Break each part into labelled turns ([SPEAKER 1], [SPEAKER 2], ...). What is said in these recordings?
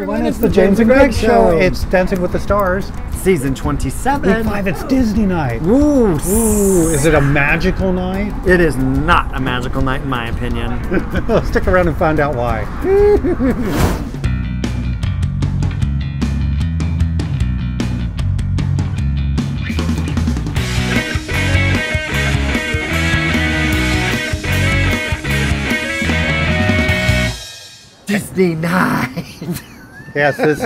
[SPEAKER 1] everyone. It's the James and Greg Show. It's Dancing with the Stars.
[SPEAKER 2] Season 27.
[SPEAKER 1] Week 5, it's Disney night.
[SPEAKER 2] Ooh.
[SPEAKER 1] Is it a magical night?
[SPEAKER 2] It is not a magical night in my opinion.
[SPEAKER 1] Stick around and find out why.
[SPEAKER 2] Disney night.
[SPEAKER 1] Yes, it's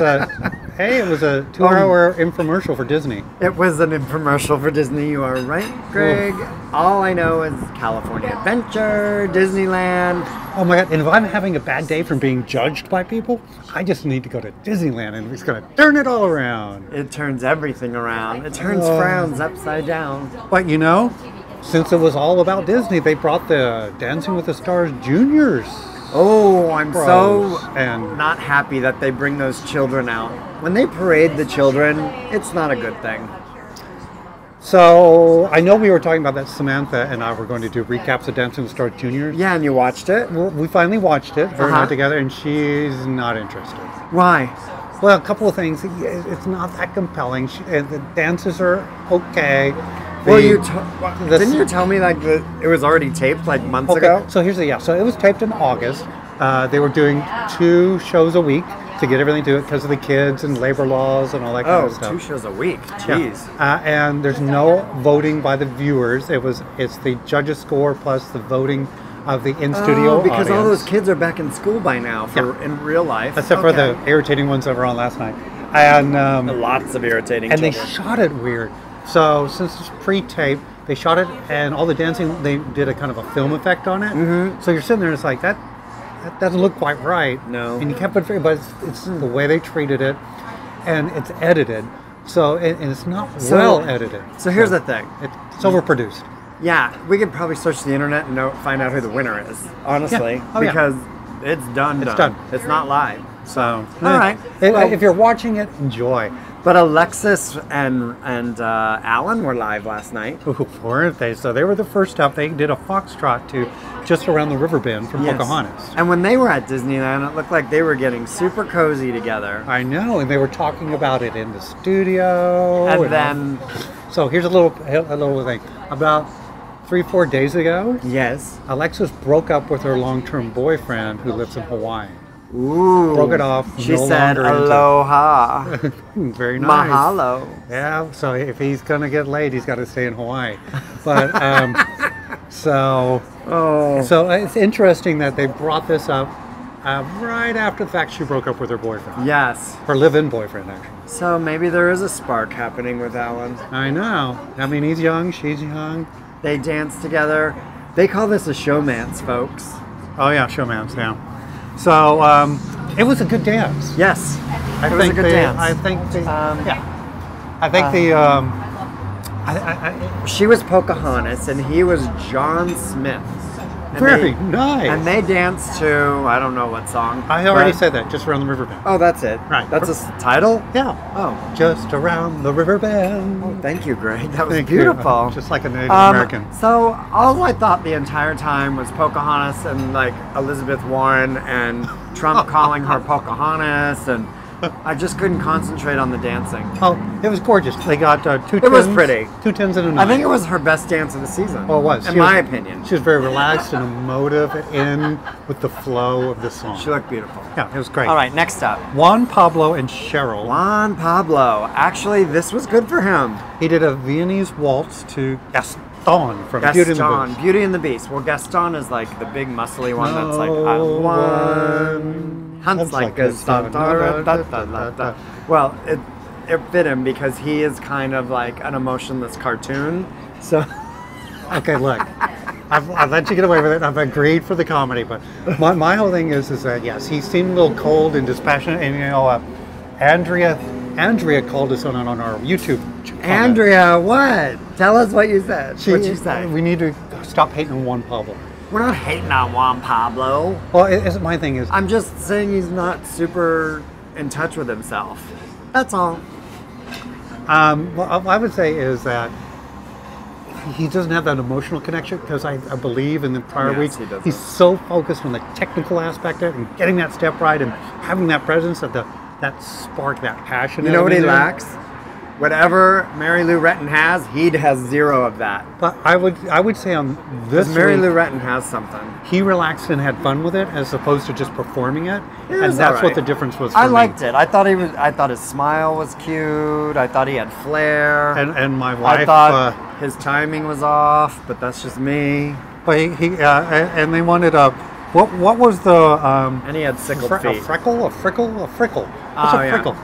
[SPEAKER 1] hey, it was a 2-hour infomercial for Disney.
[SPEAKER 2] It was an infomercial for Disney. You are right, Greg. All I know is California Adventure, Disneyland.
[SPEAKER 1] Oh my God! And if I'm having a bad day from being judged by people, I just need to go to Disneyland, and it's going to turn it all around.
[SPEAKER 2] It turns everything around. It turns frowns upside down.
[SPEAKER 1] But you know, since it was all about Disney, they brought the Dancing with the Stars Juniors.
[SPEAKER 2] Oh, I'm so
[SPEAKER 1] and
[SPEAKER 2] not happy that they bring those children out. When they parade the children, it's not a good thing.
[SPEAKER 1] So, I know we were talking about that, Samantha and I were going to do recaps of Dancing with the Stars Juniors.
[SPEAKER 2] Yeah, and you watched it?
[SPEAKER 1] We finally watched it, Vern and I together, and she's not interested.
[SPEAKER 2] Why?
[SPEAKER 1] Well, a couple of things. It's not that compelling. The dances are okay.
[SPEAKER 2] Well, didn't you tell me like it was already taped like months ago?
[SPEAKER 1] So here's so it was taped in August. They were doing 2 shows a week to get everything to it because of the kids and labor laws and all that kind of stuff.
[SPEAKER 2] 2 shows a week. Jeez.
[SPEAKER 1] Yeah. And there's no voting by the viewers. It's the judges' score plus the voting of the in-studio
[SPEAKER 2] because
[SPEAKER 1] audience.
[SPEAKER 2] all those kids are back in school by now in real life.
[SPEAKER 1] Except for the irritating ones that were on last night. And
[SPEAKER 2] lots of irritating
[SPEAKER 1] and
[SPEAKER 2] children.
[SPEAKER 1] They shot it weird. So since it's pre-taped, they shot it, and all the dancing, they did a kind of a film effect on it. Mm-hmm. So you're sitting there, and it's like, that doesn't look quite right.
[SPEAKER 2] No.
[SPEAKER 1] And you can't put it, but it's the way they treated it, and it's edited. So, and it's not well edited.
[SPEAKER 2] So here's the thing.
[SPEAKER 1] It's overproduced.
[SPEAKER 2] Yeah, we could probably search the internet and find out who the winner is, honestly.
[SPEAKER 1] Yeah.
[SPEAKER 2] because it's done. It's not live. So, all right.
[SPEAKER 1] If you're watching it, enjoy.
[SPEAKER 2] But Alexis and Alan were live last night.
[SPEAKER 1] Ooh, weren't they? So they were the first up. They did a foxtrot to just around the river bend from Pocahontas.
[SPEAKER 2] And when they were at Disneyland, it looked like they were getting super cozy together.
[SPEAKER 1] I know, and they were talking about it in the studio.
[SPEAKER 2] And then...
[SPEAKER 1] So here's a little thing. About 3-4 days ago,
[SPEAKER 2] yes,
[SPEAKER 1] Alexis broke up with her long-term boyfriend who lives in Hawaii.
[SPEAKER 2] Ooh.
[SPEAKER 1] Broke it off.
[SPEAKER 2] She said aloha.
[SPEAKER 1] Very nice.
[SPEAKER 2] Mahalo.
[SPEAKER 1] Yeah, so if he's going to get laid, he's got to stay in Hawaii. But, so it's interesting that they brought this up right after the fact she broke up with her boyfriend.
[SPEAKER 2] Yes.
[SPEAKER 1] Her live-in boyfriend, actually.
[SPEAKER 2] So maybe there is a spark happening with Alan.
[SPEAKER 1] I know. I mean, he's young, she's young.
[SPEAKER 2] They dance together. They call this a showmance, folks.
[SPEAKER 1] Oh, yeah, showmance, yeah. So, it was a good dance.
[SPEAKER 2] Yes, it was a good dance.
[SPEAKER 1] I think
[SPEAKER 2] she was Pocahontas and he was John Smith.
[SPEAKER 1] Very nice.
[SPEAKER 2] And they danced to, I don't know what song.
[SPEAKER 1] I already said that, Just Around the River Bend.
[SPEAKER 2] Oh, that's it.
[SPEAKER 1] Right.
[SPEAKER 2] That's a title?
[SPEAKER 1] Yeah.
[SPEAKER 2] Oh.
[SPEAKER 1] Just Around the River Bend.
[SPEAKER 2] Oh, thank you, Greg. That was beautiful.
[SPEAKER 1] Just like a Native American.
[SPEAKER 2] So, all I thought the entire time was Pocahontas and like Elizabeth Warren and Trump calling her Pocahontas, and I just couldn't concentrate on the dancing.
[SPEAKER 1] Oh, it was gorgeous. They got 2 10s.
[SPEAKER 2] It was pretty.
[SPEAKER 1] 2 10s and a 9.
[SPEAKER 2] I think it was her best dance of the season.
[SPEAKER 1] Oh, it was.
[SPEAKER 2] In my opinion.
[SPEAKER 1] She was very relaxed and emotive in with the flow of the song.
[SPEAKER 2] She looked beautiful.
[SPEAKER 1] Yeah, it was great.
[SPEAKER 2] All right, next up.
[SPEAKER 1] Juan, Pablo, and Cheryl.
[SPEAKER 2] Juan Pablo. Actually, this was good for him.
[SPEAKER 1] He did a Viennese waltz to Gaston from Beauty and the Beast.
[SPEAKER 2] Beauty and the Beast. Well, Gaston is like the big muscly one that's like, I won. Hunts like Gaston. Well, it fit him because he is kind of like an emotionless cartoon. So,
[SPEAKER 1] okay, look, I've let you get away with it. I've agreed for the comedy, but my whole thing is that yes, he seemed a little cold and dispassionate, and you know, Andrea called us on our YouTube channel.
[SPEAKER 2] Andrea, what? Tell us what you said. What you said?
[SPEAKER 1] We need to stop hating on Juan Pablo.
[SPEAKER 2] We're not hating on Juan Pablo.
[SPEAKER 1] Well, my thing is...
[SPEAKER 2] I'm just saying he's not super in touch with himself. That's all.
[SPEAKER 1] What I would say is that he doesn't have that emotional connection because I believe in the prior weeks he's so focused on the technical aspect of it and getting that step right and having that presence that the that spark, that passion.
[SPEAKER 2] You know what he
[SPEAKER 1] in him.
[SPEAKER 2] lacks? Whatever Mary Lou Retton has, he has zero of that.
[SPEAKER 1] But I would say on this
[SPEAKER 2] Mary
[SPEAKER 1] week,
[SPEAKER 2] Lou Retton has something.
[SPEAKER 1] he relaxed and had fun with it as opposed to just performing it,
[SPEAKER 2] It
[SPEAKER 1] and
[SPEAKER 2] was
[SPEAKER 1] that's
[SPEAKER 2] all
[SPEAKER 1] what
[SPEAKER 2] right.
[SPEAKER 1] the difference was. For
[SPEAKER 2] I
[SPEAKER 1] me.
[SPEAKER 2] liked it. I thought his smile was cute. I thought he had flair.
[SPEAKER 1] And my wife.
[SPEAKER 2] I thought his timing was off, but that's just me.
[SPEAKER 1] But and they wanted a. What was the
[SPEAKER 2] And he had sickled
[SPEAKER 1] a
[SPEAKER 2] feet.
[SPEAKER 1] freckle, a frickle. What's
[SPEAKER 2] Oh,
[SPEAKER 1] a
[SPEAKER 2] yeah.
[SPEAKER 1] frickle?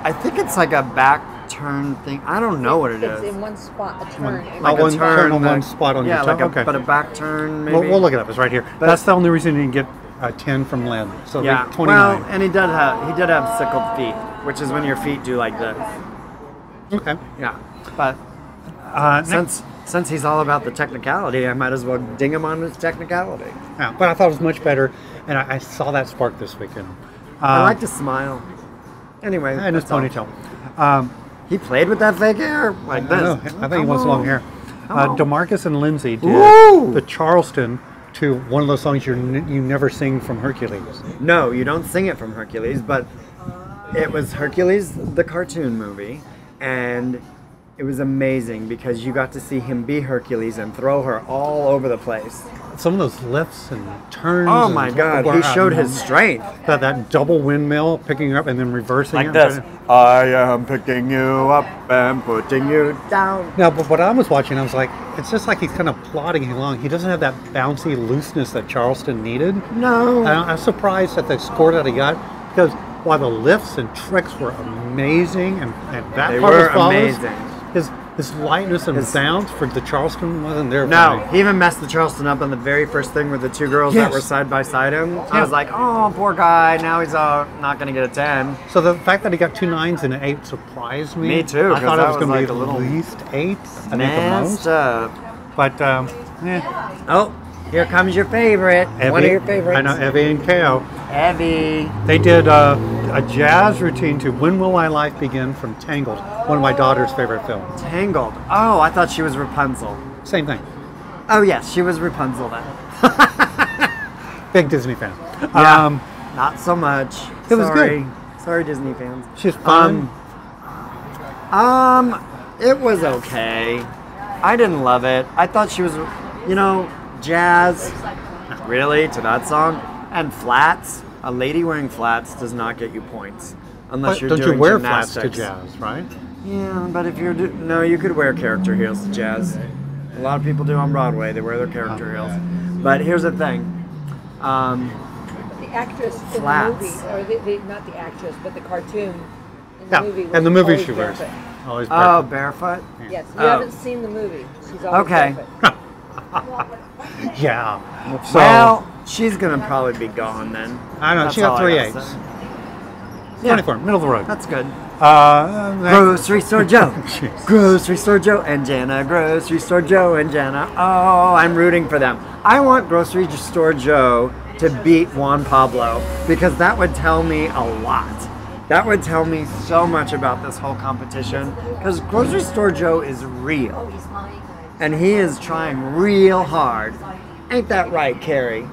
[SPEAKER 2] I think it's like a back turn thing. I don't know what it
[SPEAKER 3] It's
[SPEAKER 2] is.
[SPEAKER 3] in one spot, a turn.
[SPEAKER 2] Like
[SPEAKER 1] one
[SPEAKER 2] a
[SPEAKER 1] turn on
[SPEAKER 2] that-
[SPEAKER 1] one spot on
[SPEAKER 2] yeah,
[SPEAKER 1] your
[SPEAKER 2] like
[SPEAKER 1] toe?
[SPEAKER 2] a,
[SPEAKER 1] Okay.
[SPEAKER 2] but a back turn maybe.
[SPEAKER 1] We'll look it up. It's right here.
[SPEAKER 2] But-
[SPEAKER 1] That's the only reason you can get a 10 from Lynn. So
[SPEAKER 2] Yeah.
[SPEAKER 1] 29.
[SPEAKER 2] Well, and he did have sickled feet, which is when your feet do like this.
[SPEAKER 1] Okay.
[SPEAKER 2] Yeah. But since he's all about the technicality, I might as well ding him on his technicality.
[SPEAKER 1] Yeah, but I thought it was much better, and I saw that spark this weekend.
[SPEAKER 2] I like to smile. Anyway,
[SPEAKER 1] and his
[SPEAKER 2] that's all.
[SPEAKER 1] ponytail.
[SPEAKER 2] He played with that fake hair like this.
[SPEAKER 1] I think he wants long hair.
[SPEAKER 2] Come on.
[SPEAKER 1] DeMarcus and Lindsay did
[SPEAKER 2] Ooh!
[SPEAKER 1] the Charleston to one of those songs you never sing from Hercules.
[SPEAKER 2] No, you don't sing it from Hercules, but it was Hercules, the cartoon movie, and it was amazing because you got to see him be Hercules and throw her all over the place.
[SPEAKER 1] Some of those lifts and turns.
[SPEAKER 2] Oh
[SPEAKER 1] and
[SPEAKER 2] my God, he showed his strength.
[SPEAKER 1] That double windmill, picking her up and then reversing
[SPEAKER 2] Like
[SPEAKER 1] it.
[SPEAKER 2] this. I am picking you up and putting you down.
[SPEAKER 1] Now, but what I was watching, I was like, it's just like he's kind of plodding along. He doesn't have that bouncy looseness that Charleston needed.
[SPEAKER 2] No.
[SPEAKER 1] I'm surprised at the score that he got because while the lifts and tricks were amazing and that
[SPEAKER 2] They
[SPEAKER 1] part
[SPEAKER 2] were
[SPEAKER 1] was flawless,
[SPEAKER 2] amazing.
[SPEAKER 1] his lightness and bounce for the Charleston wasn't there.
[SPEAKER 2] No,
[SPEAKER 1] for me.
[SPEAKER 2] he even messed the Charleston up on the very first thing with the two girls
[SPEAKER 1] Yes.
[SPEAKER 2] that were side by side him. I
[SPEAKER 1] Yeah.
[SPEAKER 2] was like, oh, poor guy. Now he's not going to get a 10.
[SPEAKER 1] So the fact that he got 2 9s and an 8 surprised me.
[SPEAKER 2] Me too,
[SPEAKER 1] I
[SPEAKER 2] 'cause
[SPEAKER 1] thought
[SPEAKER 2] that
[SPEAKER 1] it was
[SPEAKER 2] was
[SPEAKER 1] going
[SPEAKER 2] like
[SPEAKER 1] to
[SPEAKER 2] a
[SPEAKER 1] be
[SPEAKER 2] little
[SPEAKER 1] at least 8. I think the
[SPEAKER 2] Messed
[SPEAKER 1] most.
[SPEAKER 2] up.
[SPEAKER 1] But
[SPEAKER 2] Oh, here comes your favorite. One of your favorites.
[SPEAKER 1] I know Evie and KO.
[SPEAKER 2] Evie.
[SPEAKER 1] They did a jazz routine to "When Will My Life Begin" from Tangled, one of my daughter's favorite films.
[SPEAKER 2] Tangled. Oh, I thought she was Rapunzel.
[SPEAKER 1] Same thing.
[SPEAKER 2] Oh, yes, she was Rapunzel then.
[SPEAKER 1] Big Disney fan.
[SPEAKER 2] Yeah. Not so much.
[SPEAKER 1] It was
[SPEAKER 2] Sorry.
[SPEAKER 1] good.
[SPEAKER 2] Sorry, Disney fans.
[SPEAKER 1] She's fun.
[SPEAKER 2] It was okay. I didn't love it. I thought she was, jazz. Really? To that song? And flats? A lady wearing flats does not get you points. Unless
[SPEAKER 1] But
[SPEAKER 2] you're
[SPEAKER 1] don't
[SPEAKER 2] doing
[SPEAKER 1] you wear
[SPEAKER 2] gymnastics.
[SPEAKER 1] flats to jazz, right?
[SPEAKER 2] Yeah, but if you're... No, you could wear character heels to jazz. A lot of people do on Broadway. They wear their character heels. But here's the thing.
[SPEAKER 3] The actress in
[SPEAKER 2] Flats.
[SPEAKER 3] the movie, or not the actress, but the cartoon in the
[SPEAKER 1] Yeah,
[SPEAKER 3] movie.
[SPEAKER 1] and the movie
[SPEAKER 3] always
[SPEAKER 1] she wears.
[SPEAKER 3] barefoot.
[SPEAKER 1] Always
[SPEAKER 2] Oh,
[SPEAKER 1] barefoot.
[SPEAKER 2] barefoot?
[SPEAKER 3] Yes, you
[SPEAKER 2] Oh.
[SPEAKER 3] haven't seen the movie. She's always
[SPEAKER 2] Okay.
[SPEAKER 3] barefoot.
[SPEAKER 1] Yeah. So,
[SPEAKER 2] Well, she's going to probably be gone then.
[SPEAKER 1] I don't know.
[SPEAKER 2] That's
[SPEAKER 1] She got
[SPEAKER 2] all I
[SPEAKER 1] 3
[SPEAKER 2] gotta
[SPEAKER 1] 8s.
[SPEAKER 2] say.
[SPEAKER 1] 24, middle of the road.
[SPEAKER 2] That's good.
[SPEAKER 1] Next-
[SPEAKER 2] Grocery Store Joe.
[SPEAKER 1] Jeez.
[SPEAKER 2] Grocery Store Joe and Jenna. Grocery Store Joe and Jenna. Oh, I'm rooting for them. I want Grocery Store Joe to beat Juan Pablo because that would tell me a lot. That would tell me so much about this whole competition because Grocery Store Joe is real. And he is trying real hard. Ain't that right, Carrie?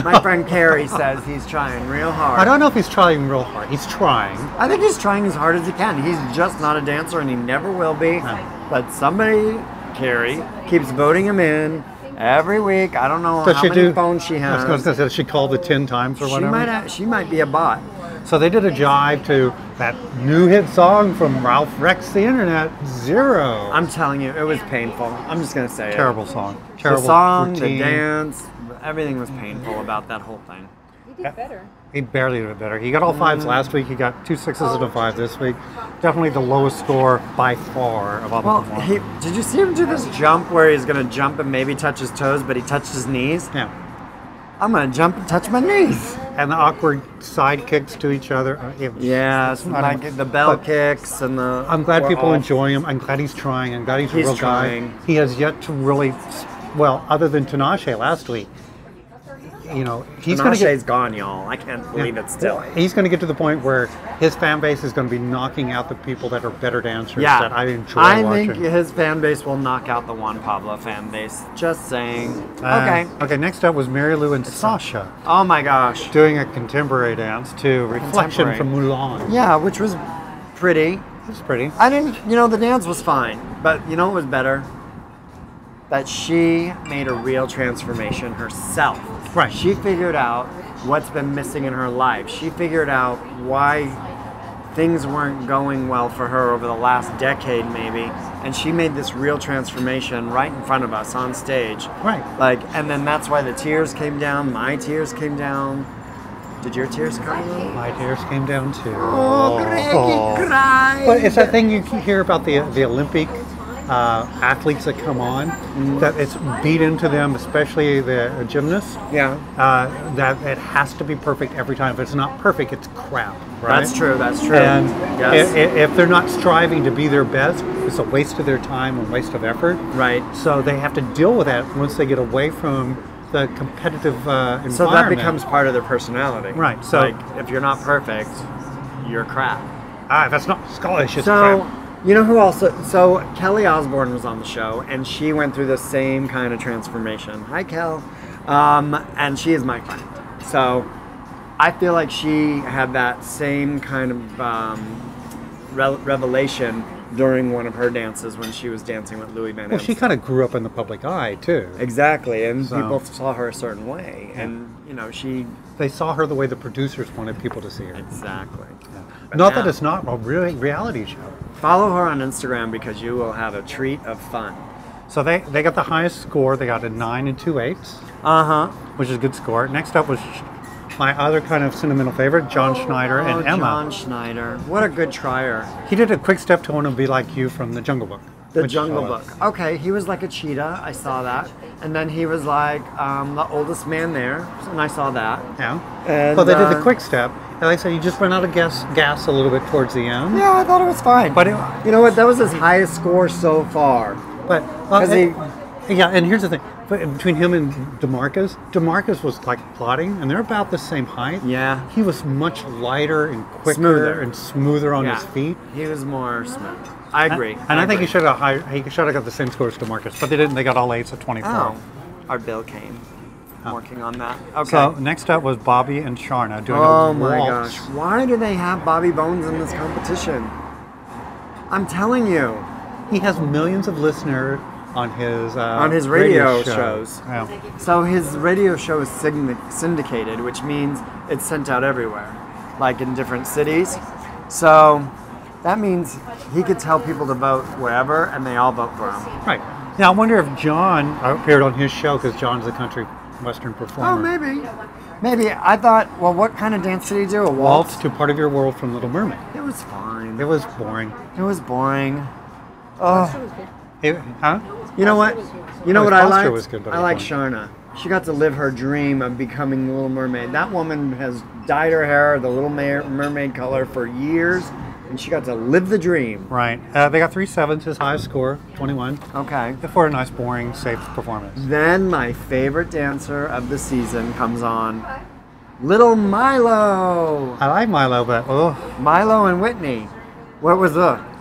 [SPEAKER 2] My friend Carrie says he's trying real hard.
[SPEAKER 1] I don't know if he's trying real hard. He's trying.
[SPEAKER 2] I think he's trying as hard as he can. He's just not a dancer and he never will be.
[SPEAKER 1] No.
[SPEAKER 2] But somebody, Carrie, keeps voting him in every week. I don't know
[SPEAKER 1] Does
[SPEAKER 2] how
[SPEAKER 1] she
[SPEAKER 2] many
[SPEAKER 1] do?
[SPEAKER 2] phones she
[SPEAKER 1] I was
[SPEAKER 2] has.
[SPEAKER 1] going to say, she called it 10 times or whatever.
[SPEAKER 2] She might be a bot.
[SPEAKER 1] So they did a jive to that new hit song from Ralph Rex the Internet, Zero.
[SPEAKER 2] I'm telling you, it was painful. I'm just going to say
[SPEAKER 1] Terrible song.
[SPEAKER 2] it.
[SPEAKER 1] Terrible
[SPEAKER 2] The song,
[SPEAKER 1] routine.
[SPEAKER 2] the dance, everything was painful about that whole thing.
[SPEAKER 3] He did better.
[SPEAKER 1] He barely did better. He got all 5s last week. He got 2 6s and a 5 this week. Definitely the lowest score by far of all the
[SPEAKER 2] Well,
[SPEAKER 1] performers.
[SPEAKER 2] did you see him do this jump where he's going to jump and maybe touch his toes, but he touched his knees?
[SPEAKER 1] Yeah.
[SPEAKER 2] I'm going to jump and touch my knees.
[SPEAKER 1] And the awkward side kicks to each other.
[SPEAKER 2] Yes, like the bell kicks and the...
[SPEAKER 1] I'm glad
[SPEAKER 2] we're
[SPEAKER 1] people
[SPEAKER 2] all-
[SPEAKER 1] enjoy him. I'm glad he's trying. I'm glad he's a
[SPEAKER 2] He's
[SPEAKER 1] real
[SPEAKER 2] trying.
[SPEAKER 1] guy. He has yet to really, well, other than Tinashe last week, he's going to
[SPEAKER 2] Tinashe's gone, y'all. I can't believe it still.
[SPEAKER 1] He's going to get to the point where his fan base is going to be knocking out the people that are better dancers that I enjoy watching.
[SPEAKER 2] I think his fan base will knock out the Juan Pablo fan base. Just saying. Okay.
[SPEAKER 1] Okay, next up was Mary Lou and Sasha
[SPEAKER 2] Oh my gosh.
[SPEAKER 1] doing a contemporary dance to Reflection from Mulan.
[SPEAKER 2] Yeah, which was pretty.
[SPEAKER 1] It's pretty.
[SPEAKER 2] I didn't, the dance was fine. But you know what was better? That she made a real transformation herself.
[SPEAKER 1] Right.
[SPEAKER 2] She figured out what's been missing in her life. She figured out why things weren't going well for her over the last decade, maybe. And she made this real transformation right in front of us on stage.
[SPEAKER 1] Right.
[SPEAKER 2] And then that's why the tears came down. My tears came down. Did your tears come down?
[SPEAKER 1] My tears came down too.
[SPEAKER 2] Oh, Greggy cried.
[SPEAKER 1] But it's that thing you hear about the Olympic athletes that come on, that it's beat into them, especially the gymnasts.
[SPEAKER 2] Yeah.
[SPEAKER 1] That it has to be perfect every time. If it's not perfect, it's crap. Right?
[SPEAKER 2] That's true.
[SPEAKER 1] And
[SPEAKER 2] yes.
[SPEAKER 1] if they're not striving to be their best, it's a waste of their time and waste of effort.
[SPEAKER 2] Right.
[SPEAKER 1] So they have to deal with that once they get away from the competitive environment.
[SPEAKER 2] So that becomes part of their personality.
[SPEAKER 1] Right. So
[SPEAKER 2] if you're not perfect, you're crap.
[SPEAKER 1] That's not Scottish. It's
[SPEAKER 2] So,
[SPEAKER 1] crap.
[SPEAKER 2] you know who else? So Kelly Osbourne was on the show, and she went through the same kind of transformation. Hi, Kel. And she is my friend. So I feel like she had that same kind of revelation during one of her dances when she was dancing with Louis Van
[SPEAKER 1] Well, she kind of grew up in the public eye too.
[SPEAKER 2] Exactly, and
[SPEAKER 1] So-
[SPEAKER 2] people saw her a certain way, and she
[SPEAKER 1] They saw her the way the producers wanted people to see her.
[SPEAKER 2] exactly. But
[SPEAKER 1] Not
[SPEAKER 2] now-
[SPEAKER 1] that it's not a reality show.
[SPEAKER 2] Follow her on Instagram because you will have a treat of fun.
[SPEAKER 1] So they got the highest score. They got a 9 2/8, which is a good score. Next up was my other kind of sentimental favorite, John Schneider and Emma.
[SPEAKER 2] John Schneider, what a good trier.
[SPEAKER 1] He did a quick step to Want to Be Like You from the Jungle Book.
[SPEAKER 2] The
[SPEAKER 1] which,
[SPEAKER 2] Jungle Book. Okay, he was like a cheetah. I saw that, and then he was like the oldest man there, and I saw that.
[SPEAKER 1] Yeah.
[SPEAKER 2] And,
[SPEAKER 1] But they did the quick step, and they said he just ran out of gas a little bit towards the end.
[SPEAKER 2] Yeah, I thought it was fine.
[SPEAKER 1] But
[SPEAKER 2] you know what? That was his highest score so far.
[SPEAKER 1] But yeah, and here's the thing: between him and DeMarcus was like plotting, and they're about the same height.
[SPEAKER 2] Yeah.
[SPEAKER 1] He was much lighter and quicker
[SPEAKER 2] Smoother.
[SPEAKER 1] and smoother on his feet.
[SPEAKER 2] He was more smooth. I agree.
[SPEAKER 1] And I think he should have got the same score as DeMarcus, but they didn't. They got all 8s at 24.
[SPEAKER 2] Oh, our bill came. Working on that. Okay.
[SPEAKER 1] So next up was Bobby and Sharna doing a
[SPEAKER 2] oh my
[SPEAKER 1] waltz.
[SPEAKER 2] gosh! Why do they have Bobby Bones in this competition? I'm telling you.
[SPEAKER 1] He has millions of listeners on his
[SPEAKER 2] radio shows.
[SPEAKER 1] Yeah.
[SPEAKER 2] So his radio show is syndicated, which means it's sent out everywhere, like in different cities. So that means he could tell people to vote wherever, and they all vote for him.
[SPEAKER 1] Right. Now I wonder if John appeared on his show because John's a country western performer.
[SPEAKER 2] Oh, maybe. Maybe. I thought, well, what kind of dance did he do? A waltz?
[SPEAKER 1] Waltz to Part of Your World from Little Mermaid.
[SPEAKER 2] It was fine.
[SPEAKER 1] It was boring.
[SPEAKER 2] It was boring. Oh.
[SPEAKER 1] Huh?
[SPEAKER 2] You know what? You know
[SPEAKER 1] His
[SPEAKER 2] what I
[SPEAKER 1] posture
[SPEAKER 2] like?
[SPEAKER 1] was good, but
[SPEAKER 2] I
[SPEAKER 1] it
[SPEAKER 2] like
[SPEAKER 1] was
[SPEAKER 2] Sharna. She got to live her dream of becoming the Little Mermaid. That woman has dyed her hair the Little Mermaid color for years, and she got to live the dream.
[SPEAKER 1] Right. They got 3 7s, his highest score, 21.
[SPEAKER 2] Okay.
[SPEAKER 1] For a nice, boring, safe performance.
[SPEAKER 2] Then my favorite dancer of the season comes on. Little Milo.
[SPEAKER 1] I like Milo, but
[SPEAKER 2] Milo and Witney. What was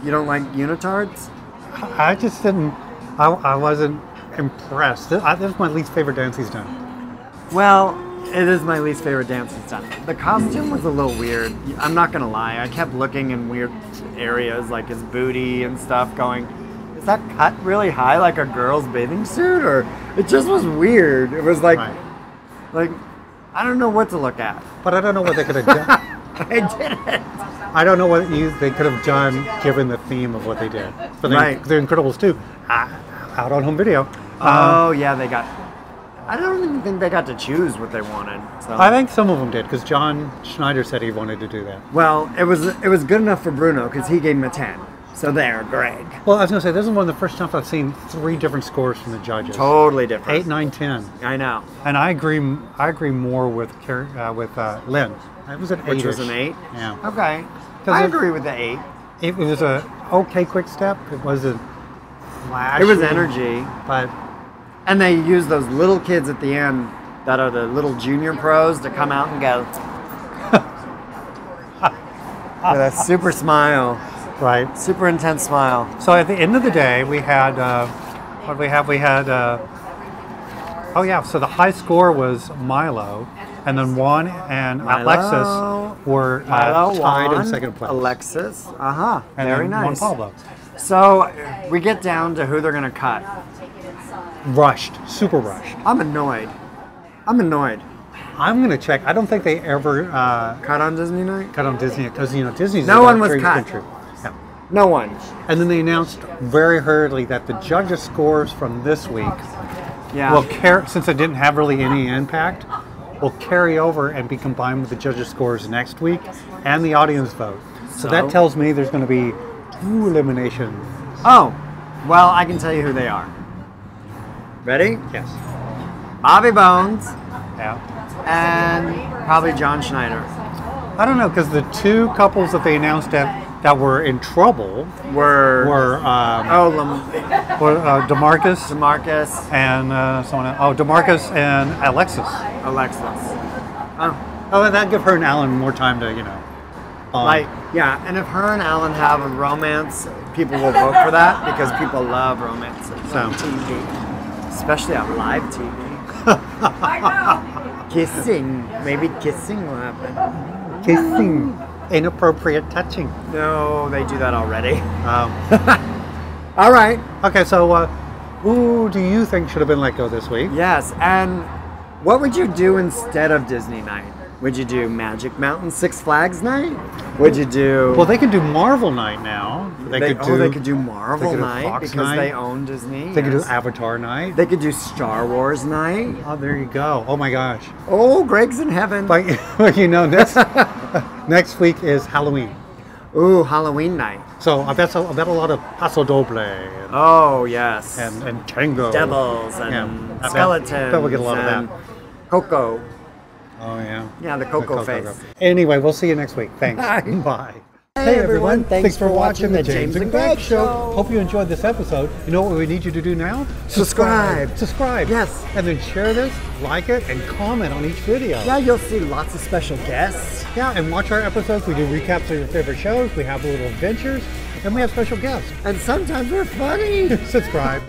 [SPEAKER 2] you don't like unitards?
[SPEAKER 1] I just didn't. I wasn't impressed. This was my least favorite dance he's done.
[SPEAKER 2] Well, it is my least favorite dance he's done. The costume was a little weird. I'm not gonna lie. I kept looking in weird areas, like his booty and stuff, going, is that cut really high like a girl's bathing suit? Or it just was weird. It was like, like I don't know what to look at.
[SPEAKER 1] But I don't know what they could have done.
[SPEAKER 2] I didn't.
[SPEAKER 1] I don't know what they could have done given the theme of what they did. But they're Incredibles too. Out on home video.
[SPEAKER 2] Oh yeah, they got. I don't even think they got to choose what they wanted. So.
[SPEAKER 1] I think some of them did because John Schneider said he wanted to do that.
[SPEAKER 2] Well, it was good enough for Bruno because he gave him a 10. So there, Greg.
[SPEAKER 1] Well, I was gonna say this is one of the first times I've seen 3 different scores from the judges.
[SPEAKER 2] Totally different.
[SPEAKER 1] 8, 9, 10.
[SPEAKER 2] I know.
[SPEAKER 1] And I agree more with Lynn. It was an 8.
[SPEAKER 2] Which was an 8.
[SPEAKER 1] Yeah.
[SPEAKER 2] Okay. I agree with the 8.
[SPEAKER 1] It was a okay quick step. It wasn't flashy.
[SPEAKER 2] It was energy.
[SPEAKER 1] But
[SPEAKER 2] and they used those little kids at the end that are the little junior pros to come out and go with a super smile,
[SPEAKER 1] Right.
[SPEAKER 2] super intense smile.
[SPEAKER 1] So at the end of the day, we had, what did we have? We had, oh yeah, so the high score was Milo, and then Juan and Alexis were
[SPEAKER 2] Milo,
[SPEAKER 1] tied
[SPEAKER 2] Juan,
[SPEAKER 1] in second place.
[SPEAKER 2] Alexis,
[SPEAKER 1] And
[SPEAKER 2] very
[SPEAKER 1] then
[SPEAKER 2] nice.
[SPEAKER 1] Juan Pablo.
[SPEAKER 2] So we get down to who they're gonna cut.
[SPEAKER 1] Rushed, super rushed.
[SPEAKER 2] I'm annoyed. I'm
[SPEAKER 1] I'm gonna check. I don't think they ever
[SPEAKER 2] Cut on Disney night?
[SPEAKER 1] cut on Disney because Disney's
[SPEAKER 2] No one was cut.
[SPEAKER 1] country. Yeah.
[SPEAKER 2] No one.
[SPEAKER 1] And then they announced very hurriedly that the judges' scores from this week
[SPEAKER 2] Yeah.
[SPEAKER 1] will carry, since it didn't have really any impact, will carry over and be combined with the judges' scores next week and the audience vote. So that tells me there's going to be 2 eliminations.
[SPEAKER 2] Oh, well, I can tell you who they are. Ready?
[SPEAKER 1] Yes.
[SPEAKER 2] Bobby Bones
[SPEAKER 1] Yeah.
[SPEAKER 2] and probably John Schneider
[SPEAKER 1] I don't know, because the 2 couples that they announced that were in trouble
[SPEAKER 2] were
[SPEAKER 1] were DeMarcus
[SPEAKER 2] DeMarcus,
[SPEAKER 1] and someone else. Oh, DeMarcus and Alexis.
[SPEAKER 2] Alexis. Oh,
[SPEAKER 1] Oh, and that give her and Alan more time to,
[SPEAKER 2] like, yeah, and if her and Alan have a romance, people will vote for that because people love romances on TV, especially on live TV. Kissing, maybe kissing will happen.
[SPEAKER 1] kissing, inappropriate touching.
[SPEAKER 2] No, they do that already.
[SPEAKER 1] Um,
[SPEAKER 2] All right.
[SPEAKER 1] okay, so who do you think should have been let go this week?
[SPEAKER 2] Yes, and what would you do instead of Disney night? Would you do Magic Mountain Six Flags night? Would you do?
[SPEAKER 1] Well, they can do Marvel Night now. They could
[SPEAKER 2] do Marvel
[SPEAKER 1] they could do
[SPEAKER 2] night
[SPEAKER 1] Fox
[SPEAKER 2] because
[SPEAKER 1] night.
[SPEAKER 2] they own Disney.
[SPEAKER 1] They could do
[SPEAKER 2] yes.
[SPEAKER 1] Avatar Night.
[SPEAKER 2] They could do Star Wars night.
[SPEAKER 1] Oh, there you go. Oh my gosh.
[SPEAKER 2] Oh, Greg's in heaven.
[SPEAKER 1] But next week is Halloween.
[SPEAKER 2] Ooh, Halloween night.
[SPEAKER 1] So I bet a lot of Paso Doble and,
[SPEAKER 2] Oh yes.
[SPEAKER 1] and Tango.
[SPEAKER 2] Devils and
[SPEAKER 1] Yeah, I
[SPEAKER 2] skeletons.
[SPEAKER 1] bet we'll get a lot of
[SPEAKER 2] and
[SPEAKER 1] that.
[SPEAKER 2] Coco.
[SPEAKER 1] Oh yeah.
[SPEAKER 2] Yeah, the Coco face.
[SPEAKER 1] Anyway, we'll see you next week. Thanks. Bye.
[SPEAKER 2] Hey, everyone. Thanks for watching the James and Greg Show.
[SPEAKER 1] Hope you enjoyed this episode. You know what we need you to do now?
[SPEAKER 2] Subscribe.
[SPEAKER 1] Subscribe.
[SPEAKER 2] Yes.
[SPEAKER 1] And then share this, like it, and comment on each video.
[SPEAKER 2] Yeah, you'll see lots of special guests.
[SPEAKER 1] Yeah, and watch our episodes. We do recaps of your favorite shows. We have little adventures, and we have special guests.
[SPEAKER 2] And sometimes we're funny.
[SPEAKER 1] Subscribe.